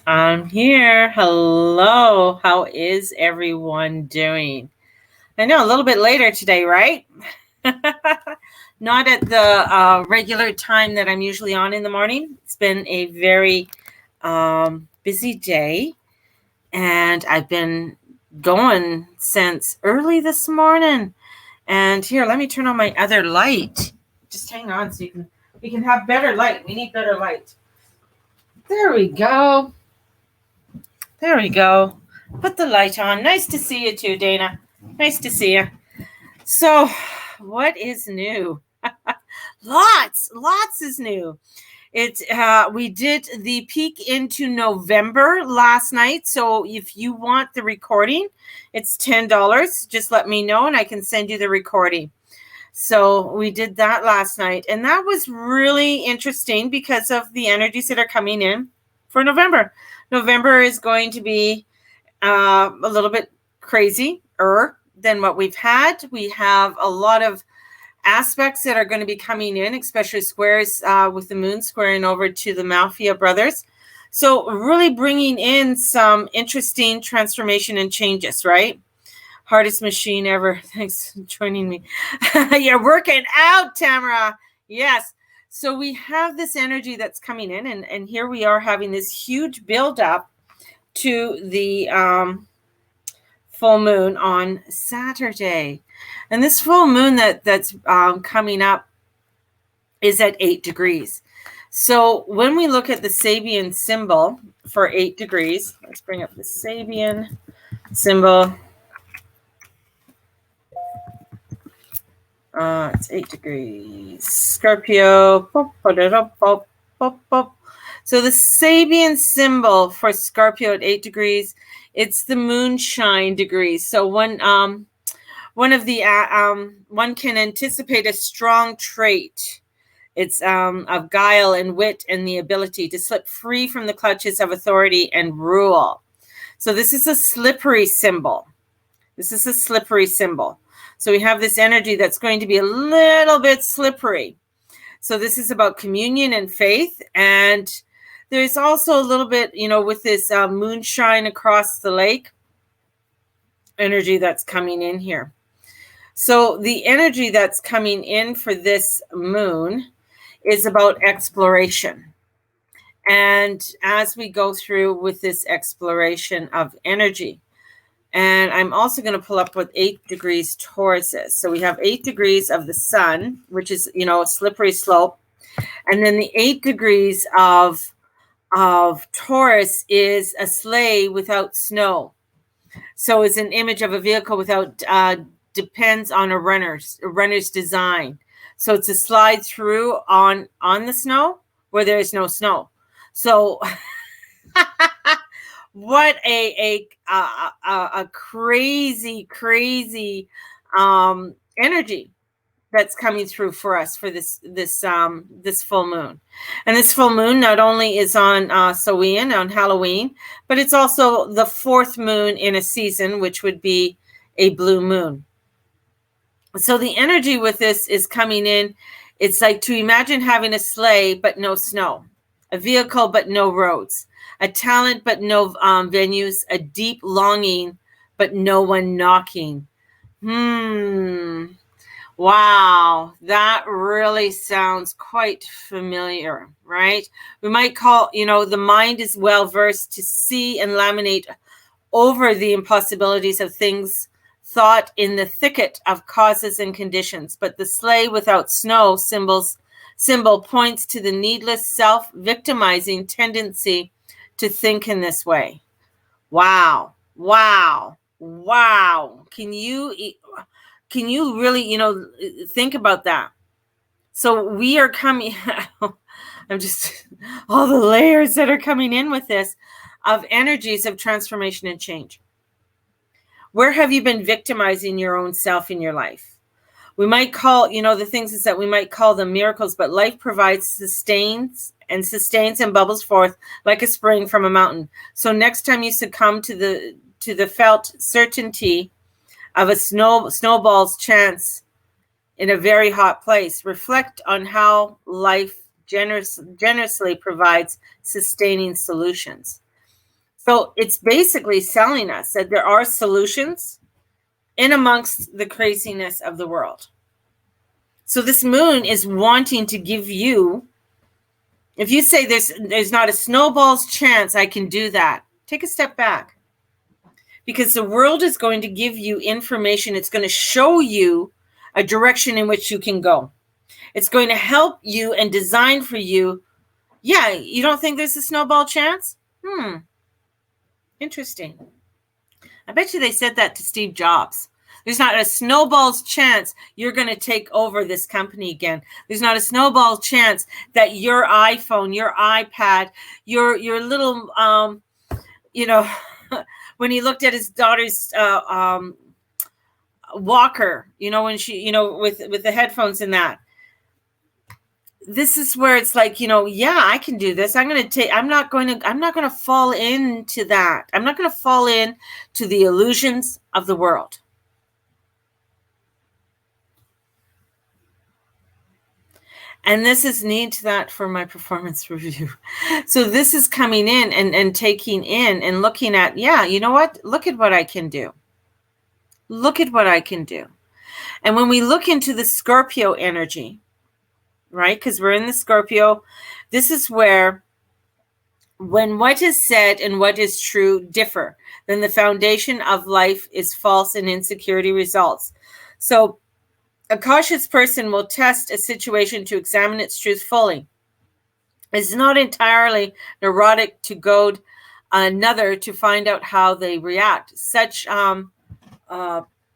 I'm here. Hello. How is everyone doing? I know a little bit later today, right? Not at the regular time that I'm usually on in the morning. It's been a very busy day, and I've been going since early this morning. And here, let me turn on my other light. Just hang on so we can have better light. We need better light. There we go. There we go. Put the light on. Nice to see you too, Dana. Nice to see you. So, what is new? Lots is new. We did the peek into November last night. So if you want the recording, it's $10. Just let me know and I can send you the recording. So we did that last night, and that was really interesting because of the energies that are coming in for November. November is going to be a little bit crazier than what we've had. We have a lot of aspects that are going to be coming in, especially squares with the moon squaring over to the Mafia brothers. So really bringing in some interesting transformation and changes, right? Hardest machine ever. Thanks for joining me. You're working out, Tamara. Yes. So we have this energy that's coming in, and here we are having this huge buildup to the full moon on Saturday. And this full moon that's coming up is at 8 degrees. So when we look at the Sabian symbol for 8 degrees, let's bring up the Sabian symbol. It's 8 degrees. Scorpio. So the Sabian symbol for Scorpio at 8 degrees, it's the moonshine degrees. So one can anticipate a strong trait. It's of guile and wit and the ability to slip free from the clutches of authority and rule. So this is a slippery symbol. So we have this energy that's going to be a little bit slippery. So this is about communion and faith. And there's also a little bit, with this moonshine across the lake energy that's coming in here. So the energy that's coming in for this moon is about exploration. And as we go through with this exploration of energy, and I'm also going to pull up what 8 degrees Taurus is. So we have 8 degrees of the sun, which is, a slippery slope. And then the 8 degrees of Taurus is a sleigh without snow. So it's an image of a vehicle without, depends on a runner's design. So it's a slide through on the snow where there is no snow. So what a crazy energy that's coming through for us for this full moon. And this full moon not only is on Samhain, on Halloween, but it's also the 4th moon in a season, which would be a blue moon. So the energy with this is coming in. It's like to imagine having a sleigh but no snow, a vehicle but no roads, a talent but no venues, a deep longing but no one knocking. Wow, that really sounds quite familiar, right? We might call, the mind is well versed to see and laminate over the impossibilities of things thought in the thicket of causes and conditions. But the sleigh without snow symbol points to the needless self-victimizing tendency to think in this way. Wow. Can you really, think about that? So we are coming, I'm just, all the layers that are coming in with this of energies of transformation and change. Where have you been victimizing your own self in your life? We might call, the things is that we might call them miracles, but life provides, sustains and bubbles forth like a spring from a mountain. So next time you succumb to the felt certainty of a snowball's chance in a very hot place, reflect on how life generously provides sustaining solutions. So it's basically telling us that there are solutions in amongst the craziness of the world. So this moon is wanting to give you, if you say there's not a snowball's chance I can do that, take a step back. Because the world is going to give you information. It's going to show you a direction in which you can go. It's going to help you and design for you. Yeah, you don't think there's a snowball chance? Interesting. I bet you they said that to Steve Jobs. There's not a snowball's chance you're going to take over this company again. There's not a snowball chance that your iPhone, your iPad, your little, when he looked at his daughter's walker, when she, with the headphones and that. This is where it's like, yeah, I can do this. I'm not going to fall into that. I'm not going to fall into the illusions of the world. And this is neat that for my performance review. So this is coming in and taking in and looking at, yeah, you know what? Look at what I can do. Look at what I can do. And when we look into the Scorpio energy, right? Because we're in the Scorpio, this is where when what is said and what is true differ, then the foundation of life is false and insecurity results. So a cautious person will test a situation to examine its truth fully. It's not entirely neurotic to goad another to find out how they react. Such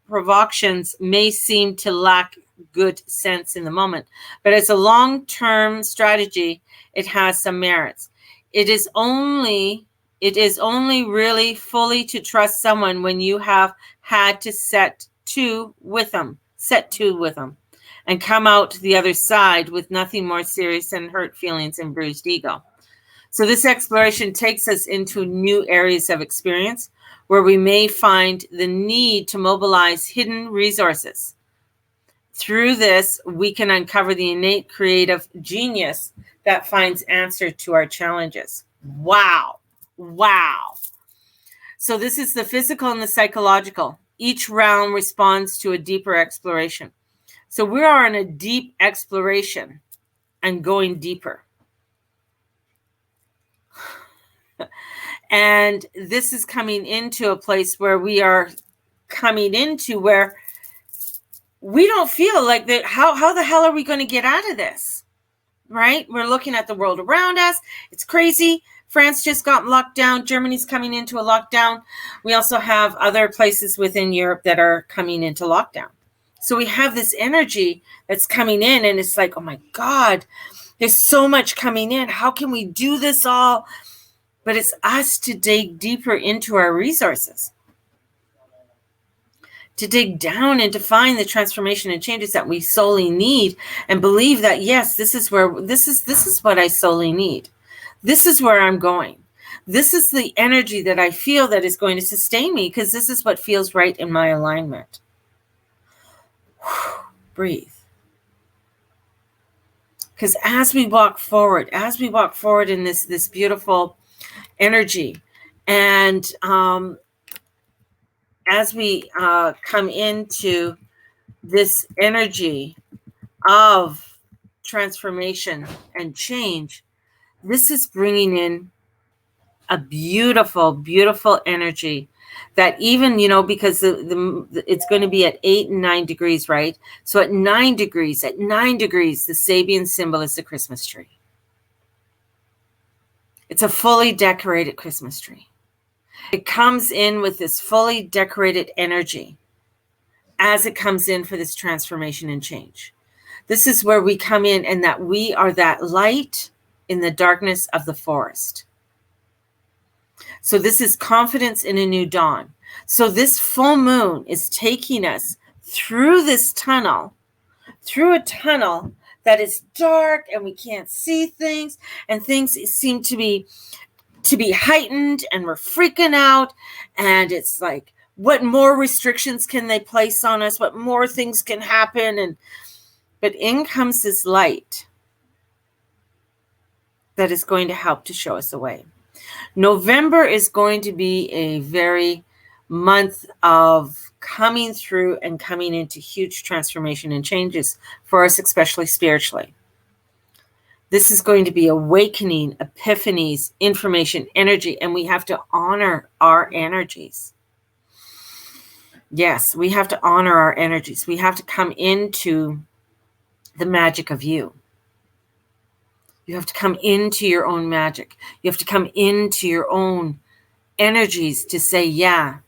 provocations may seem to lack good sense in the moment, but as a long-term strategy, it has some merits. It is only really fully to trust someone when you have had to set to with them, and come out the other side with nothing more serious than hurt feelings and bruised ego. So this exploration takes us into new areas of experience where we may find the need to mobilize hidden resources. Through this, we can uncover the innate creative genius that finds answer to our challenges. Wow. So this is the physical and the psychological. Each realm responds to a deeper exploration. So we are in a deep exploration and going deeper. And this is coming into a place where we are coming into where we don't feel like that. How the hell are we going to get out of this? Right? We're looking at the world around us. It's crazy. France just got locked down. Germany's coming into a lockdown. We also have other places within Europe that are coming into lockdown. So we have this energy that's coming in, and it's like, oh my God, there's so much coming in. How can we do this all? But it's us to dig deeper into our resources, to dig down and to find the transformation and changes that we solely need, and believe that, yes, this is what I solely need. This is where I'm going. This is the energy that I feel that is going to sustain me, because this is what feels right in my alignment. Breathe. Because as we walk forward in this beautiful energy, and as we come into this energy of transformation and change, this is bringing in a beautiful, beautiful energy that even, because it's going to be at 8 and 9 degrees, right? So at 9 degrees, the Sabian symbol is the Christmas tree. It's a fully decorated Christmas tree. It comes in with this fully decorated energy as it comes in for this transformation and change. This is where we come in, and that we are that light in the darkness of the forest. So this is confidence in a new dawn. So this full moon is taking us through this tunnel, through a tunnel that is dark and we can't see things, and things seem to be heightened, and we're freaking out, and it's like, what more restrictions can they place on us? What more things can happen? But in comes this light that is going to help to show us the way. November is going to be a very month of coming through and coming into huge transformation and changes for us, especially spiritually. This is going to be awakening, epiphanies, information, energy, and we have to honor our energies. Yes, we have to honor our energies. We have to come into the magic of you. You have to come into your own magic. You have to come into your own energies to say, yeah,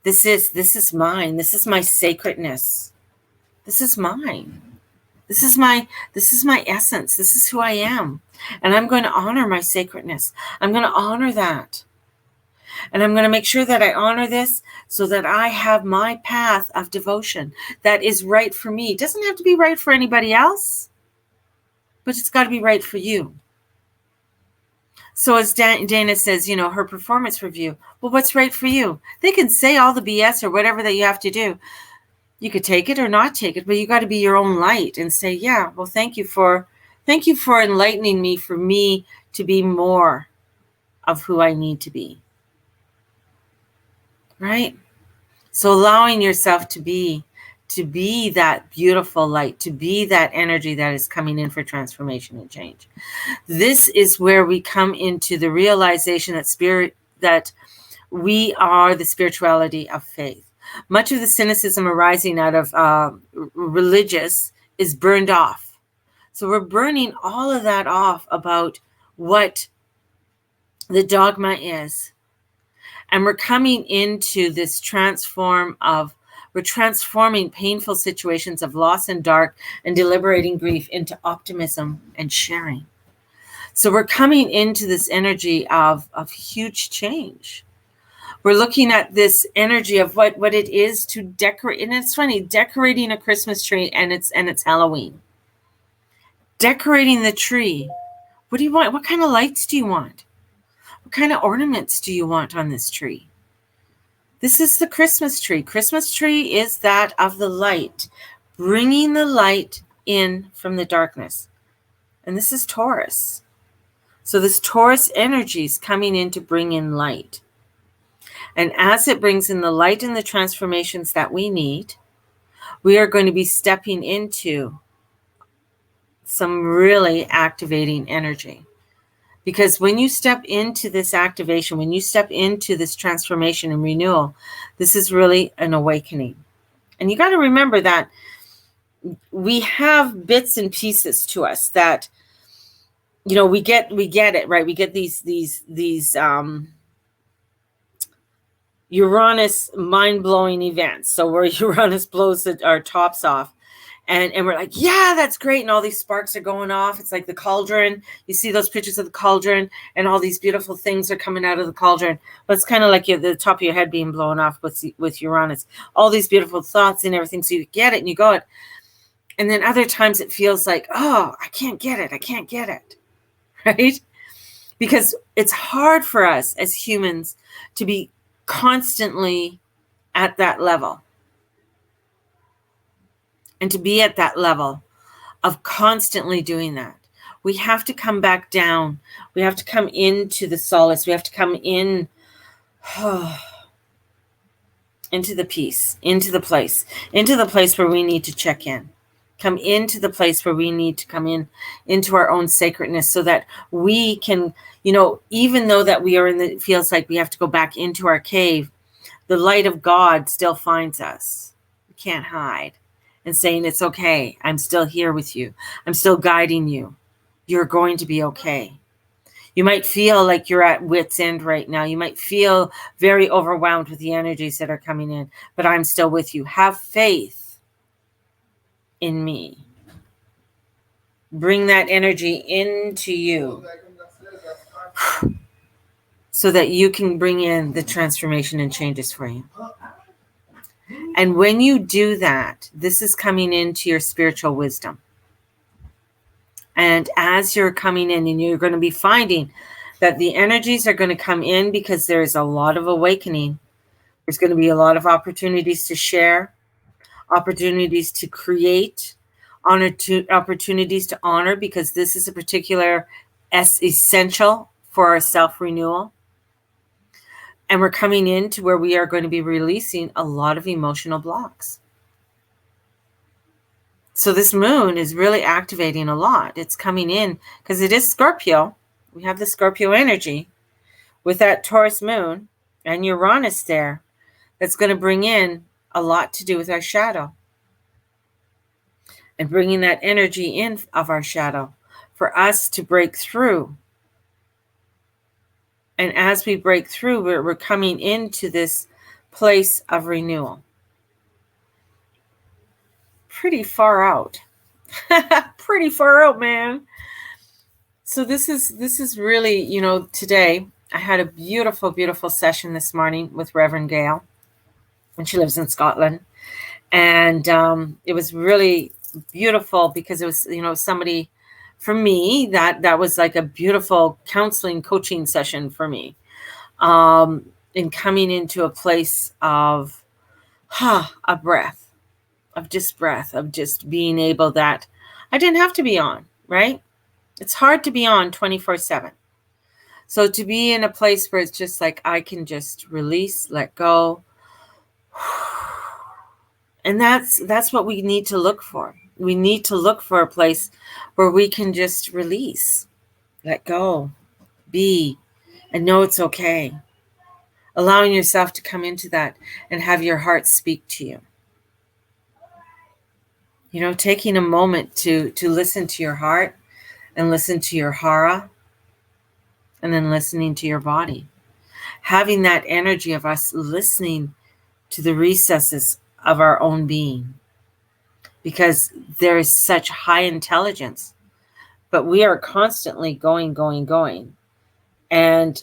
this is mine. This is my sacredness. This is mine. This is my essence. This is who I am. And I'm going to honor my sacredness. I'm going to honor that. And I'm going to make sure that I honor this so that I have my path of devotion that is right for me. It doesn't have to be right for anybody else, but it's got to be right for you. So as Dana says, her performance review. Well, what's right for you? They can say all the BS or whatever that you have to do. You could take it or not take it, but you got to be your own light and say, yeah, well, thank you for enlightening me, for me to be more of who I need to be. Right? So allowing yourself to be that beautiful light, to be that energy that is coming in for transformation and change. This is where we come into the realization that we are the spirituality of faith. Much of the cynicism arising out of religious is burned off. So we're burning all of that off about what the dogma is. And we're coming into this we're transforming painful situations of loss and dark and deliberating grief into optimism and sharing. So we're coming into this energy of huge change. We're looking at this energy of what it is to decorate. And it's funny, decorating a Christmas tree and it's Halloween. Decorating the tree. What do you want? What kind of lights do you want? What kind of ornaments do you want on this tree? This is the Christmas tree. Christmas tree is that of the light, bringing the light in from the darkness. And this is Taurus. So this Taurus energy is coming in to bring in light. And as it brings in the light and the transformations that we need, we are going to be stepping into some really activating energy. Because when you step into this activation, when you step into this transformation and renewal, this is really an awakening. And you got to remember that we have bits and pieces to us that, we get it, right? We get these Uranus mind-blowing events. So where Uranus blows our tops off. And we're like, yeah, that's great. And all these sparks are going off. It's like the cauldron. You see those pictures of the cauldron and all these beautiful things are coming out of the cauldron. But it's kind of like the top of your head being blown off with Uranus. All these beautiful thoughts and everything. So you get it and you go it. And then other times it feels like, oh, I can't get it. I can't get it. Right? Because it's hard for us as humans to be constantly at that level. And to be at that level of constantly doing that. We have to come back down. We have to come into the solace. We have to come into the peace, into the place where we need to check in. Come into the place where we need to come into our own sacredness so that we can, even though that we are it feels like we have to go back into our cave, the light of God still finds us. We can't hide. And saying, it's okay. I'm still here with you. I'm still guiding you. You're going to be okay. You might feel like you're at wit's end right now. You might feel very overwhelmed with the energies that are coming in, but I'm still with you. Have faith in me. Bring that energy into you so that you can bring in the transformation and changes for you. And when you do that, this is coming into your spiritual wisdom. And as you're coming in, and you're going to be finding that the energies are going to come in because there's a lot of awakening. There's going to be a lot of opportunities to share, opportunities to create, opportunities to honor, because this is a particular essential for our self-renewal. And we're coming into where we are going to be releasing a lot of emotional blocks. So this moon is really activating a lot. It's coming in because it is Scorpio. We have the Scorpio energy with that Taurus moon and Uranus there. That's going to bring in a lot to do with our shadow. And bringing that energy in of our shadow for us to break through. And as we break through, we're coming into this place of renewal. Pretty far out. Pretty far out, man. So this is really, you know, today I had a beautiful, beautiful session this morning with Reverend Gail. And she lives in Scotland. And it was really beautiful because it was, you know, somebody, for me, that was like a beautiful counseling, coaching session for me. In coming into a place of a breath, of just being able that I didn't have to be on, right? It's hard to be on 24/7. So to be in a place where it's just like I can just release, let go. And that's what we need to look for. We need to look for a place where we can just release, let go, be, and know it's okay. Allowing yourself to come into that and have your heart speak to you. You know, taking a moment to listen to your heart and listen to your hara and then listening to your body. Having that energy of us listening to the recesses of our own being. Because there is such high intelligence, but we are constantly going. And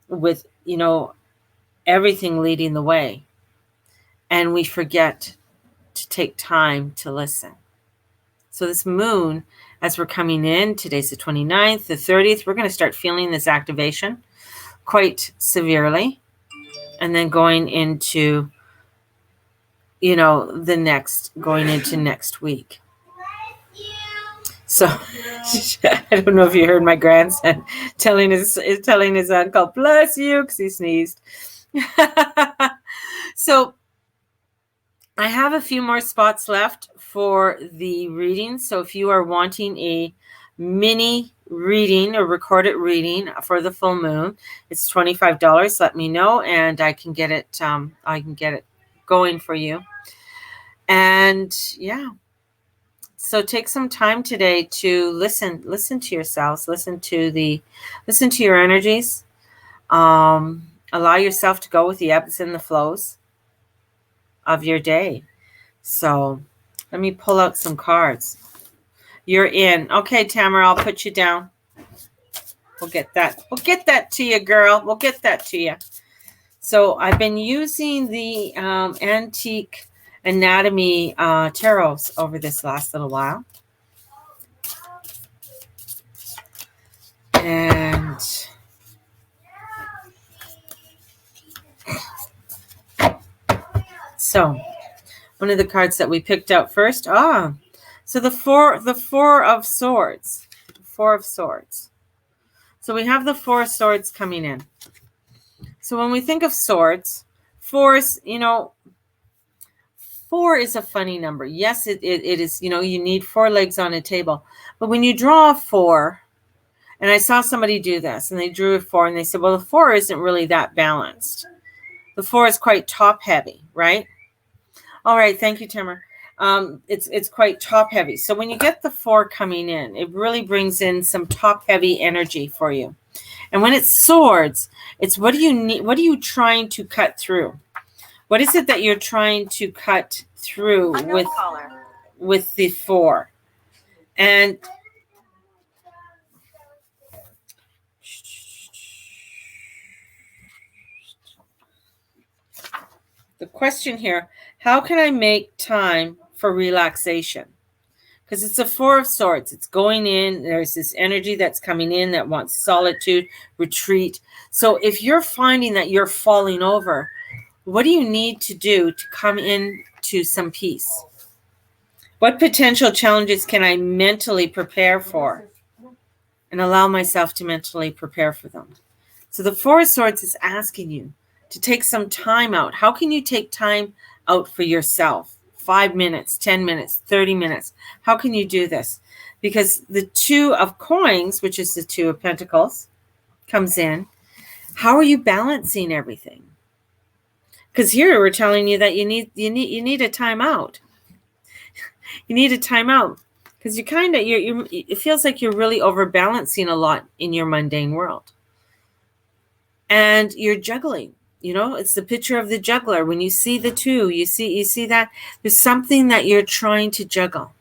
with, you know, everything leading the way. And we forget to take time to listen. So this moon, as we're coming in, today's the 29th, the 30th, we're going to start feeling this activation quite severely. And then going into, you know, going into next week. So I don't know if you heard my grandson telling his uncle, bless you, because he sneezed. So I have a few more spots left for the reading. So if you are wanting a mini reading or recorded reading for the full moon, it's $25. Let me know and I can get it going for you. And yeah, so take some time today to listen to yourselves, listen to your energies. Allow yourself to go with the ebbs and the flows of your day. So let me pull out some cards. You're in. Okay, Tamara, I'll put you down. We'll get that to you, girl. We'll get that to you. So I've been using the antique anatomy tarots over this last little while. And so one of the cards that we picked out first, so the four of swords. So we have the 4 swords coming in. So when we think of swords, 4 is, you know, 4 is a funny number. Yes, it is, you know, you need 4 legs on a table. But when you draw a 4, and I saw somebody do this, and they drew a 4, and they said, well, the 4 isn't really that balanced. The 4 is quite top heavy, right? All right, thank you, Timmer. It's quite top heavy. So when you get the 4 coming in, it really brings in some top heavy energy for you. And when it's swords, it's what do you need? What are you trying to cut through? What is it that you're trying to cut through with the 4? And the question here, how can I make time for relaxation? Because it's a 4 of swords. It's going in. There's this energy that's coming in that wants solitude, retreat. So if you're finding that you're falling over, what do you need to do to come into some peace? What potential challenges can I mentally prepare for? and allow myself to mentally prepare for them. So the Four of Swords is asking you to take some time out. How can you take time out for yourself? 5 minutes, 10 minutes, 30 minutes. How can you do this? Because the Two of Coins, which is the Two of Pentacles, comes in. How are you balancing everything? Because here we're telling you that you need a timeout. You need a timeout because it feels like you're really overbalancing a lot in your mundane world, and you're juggling. It's the picture of the juggler. When you see the two, you see that there's something that you're trying to juggle.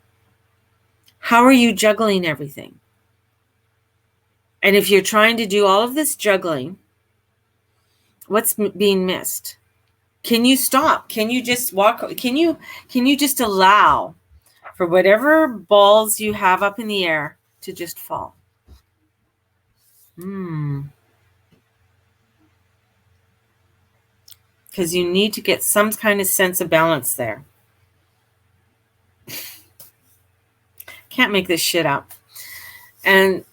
How are you juggling everything? And if you're trying to do all of this juggling, what's being missed? Can you stop? Can you just walk? Can you just allow for whatever balls you have up in the air to just fall? Because you need to get some kind of sense of balance there. Can't make this shit up. And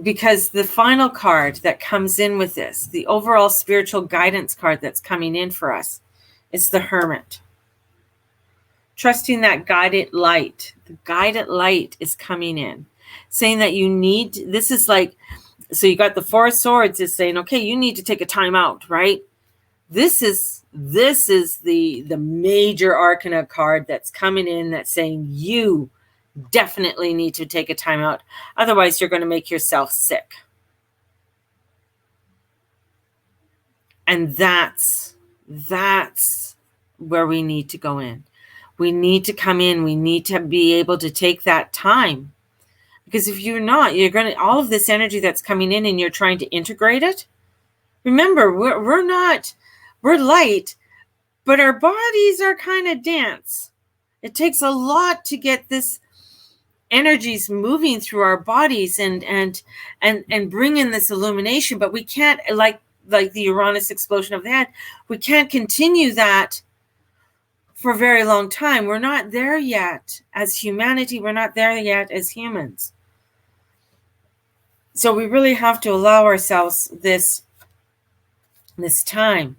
because the final card that comes in with this, the overall spiritual guidance card that's coming in for us, is the Hermit. Trusting that guided light. The guided light is coming in, saying that you need, this is like, so you got the Four of Swords is saying, okay, you need to take a time out, right? This is the major arcana card that's coming in that's saying you definitely need to take a time out. Otherwise, you're going to make yourself sick. And that's where we need to go in. We need to come in. We need to be able to take that time. Because if you're not, you're going to, all of this energy that's coming in and you're trying to integrate it. Remember, we're light, but our bodies are kind of dense. It takes a lot to get this energies moving through our bodies and bring in this illumination, but we can't, like the Uranus explosion of the head, we can't continue that for a very long time. We're not there yet as humanity. We're not there yet as humans. So we really have to allow ourselves this time.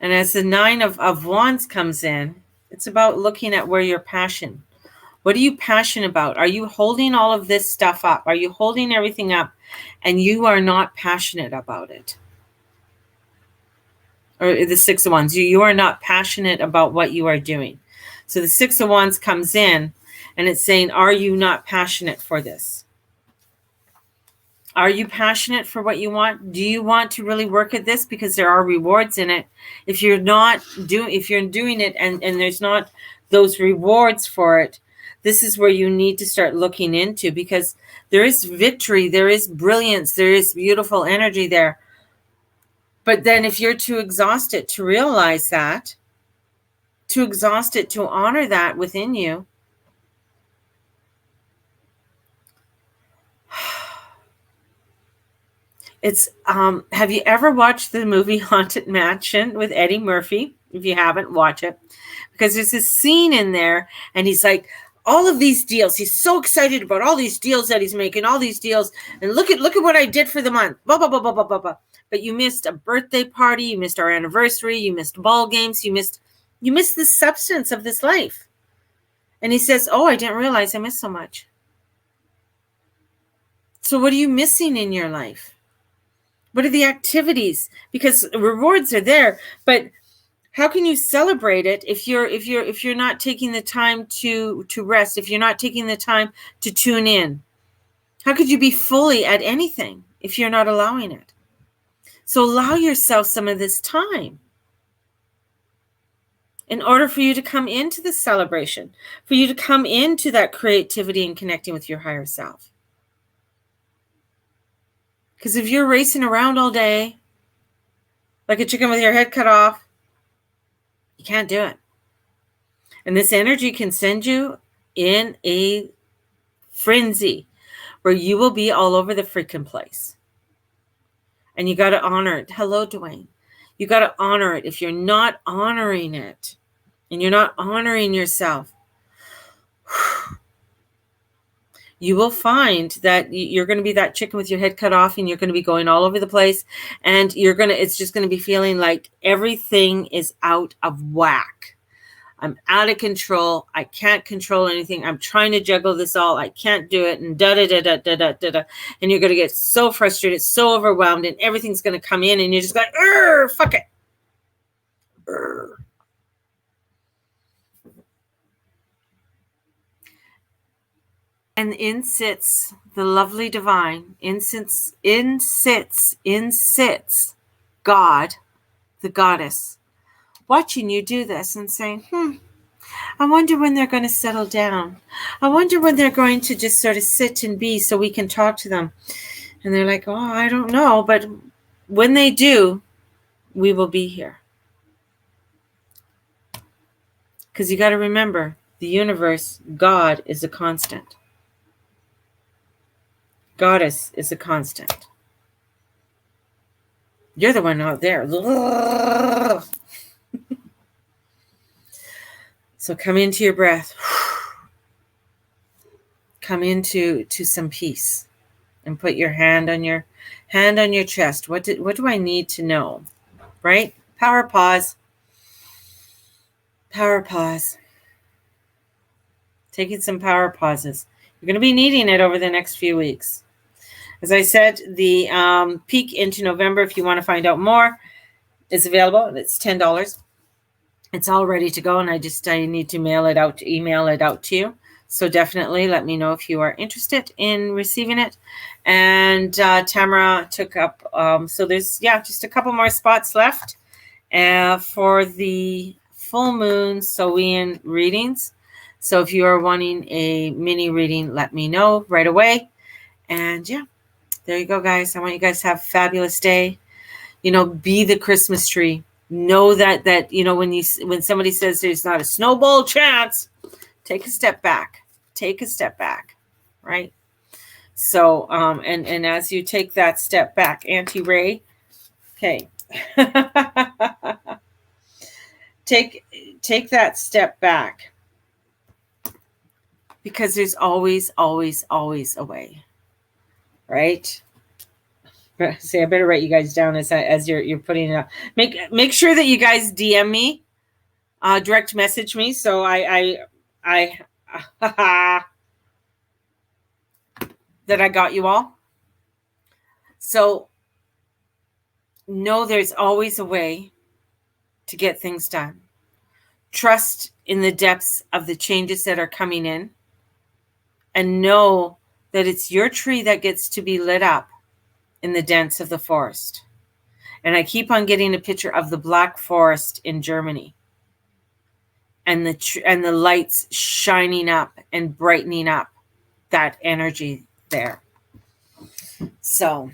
And as the Nine of Wands comes in, it's about looking at where your passion. What are you passionate about? Are you holding all of this stuff up? Are you holding everything up and you are not passionate about it? Or the Six of Wands, you are not passionate about what you are doing. So the Six of Wands comes in and it's saying, are you not passionate for this? Are you passionate for what you want? Do you want to really work at this? Because there are rewards in it. If you're doing it and there's not those rewards for it, this is where you need to start looking into, because there is victory, there is brilliance, there is beautiful energy there. But then if you're too exhausted to realize that, too exhausted to honor that within you, it's have you ever watched the movie Haunted Mansion with Eddie Murphy? If you haven't, watch it, because there's this scene in there and he's like, all of these deals, he's so excited about all these deals that he's making, all these deals, and look at what I did for the month, blah blah blah blah blah blah blah. But you missed a birthday party, you missed our anniversary, you missed ball games, you missed the substance of this life. And he says, oh, I didn't realize I missed so much. So what are you missing in your life? What are the activities? Because rewards are there, but how can you celebrate it if you're not taking the time to rest, if you're not taking the time to tune in? How could you be fully at anything if you're not allowing it? So allow yourself some of this time in order for you to come into the celebration, for you to come into that creativity and connecting with your higher self. Because if you're racing around all day like a chicken with your head cut off, you can't do it. And this energy can send you in a frenzy where you will be all over the freaking place. And you got to honor it. Hello, Dwayne. You got to honor it. If you're not honoring it and you're not honoring yourself, you will find that you're going to be that chicken with your head cut off, and you're going to be going all over the place, and it's just going to be feeling like everything is out of whack. I'm out of control. I can't control anything. I'm trying to juggle this all. I can't do it. And da-da-da-da-da-da-da. And you're going to get so frustrated, so overwhelmed, and everything's going to come in, and you're just like, fuck it. And in sits the lovely divine, in sits God, the goddess, watching you do this and saying, I wonder when they're going to settle down. I wonder when they're going to just sort of sit and be so we can talk to them. And they're like, oh, I don't know. But when they do, we will be here. Because you got to remember, the universe, God is a constant. Goddess is a constant. You're the one out there. So come into your breath. Come into some peace, and put your hand on your chest. What do I need to know? Right? Power pause. Power pause. Taking some power pauses. You're going to be needing it over the next few weeks. As I said, the Peek into November, if you want to find out more, is available. It's $10. It's all ready to go, and I need to email it out to you. So definitely let me know if you are interested in receiving it. And Tamara took up, so there's, just a couple more spots left for the full moon Samhain readings. So if you are wanting a mini reading, let me know right away. And there you go, guys. I want you guys to have a fabulous day. Be the Christmas tree. Know that when somebody says there's not a snowball chance, take a step back. Take a step back, right? So, and as you take that step back, Auntie Ray, okay, take that step back, because there's always, always, always a way. Right? See, I better write you guys down as you're putting it up. Make sure that you guys DM me, direct message me, so I that I got you all. So know there's always a way to get things done. Trust in the depths of the changes that are coming in, and know that it's your tree that gets to be lit up in the dents of the forest. And I keep on getting a picture of the Black Forest in Germany, and the lights shining up and brightening up that energy there. So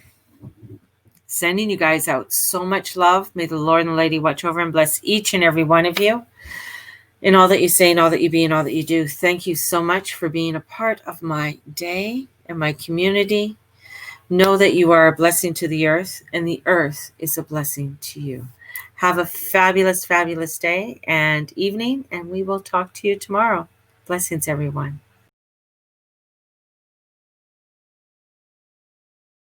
sending you guys out so much love. May the Lord and the Lady watch over and bless each and every one of you in all that you say, and all that you be, and all that you do. Thank you so much for being a part of my day and my community. Know that you are a blessing to the earth, and the earth is a blessing to you. Have a fabulous, fabulous day and evening, and we will talk to you tomorrow. Blessings, everyone.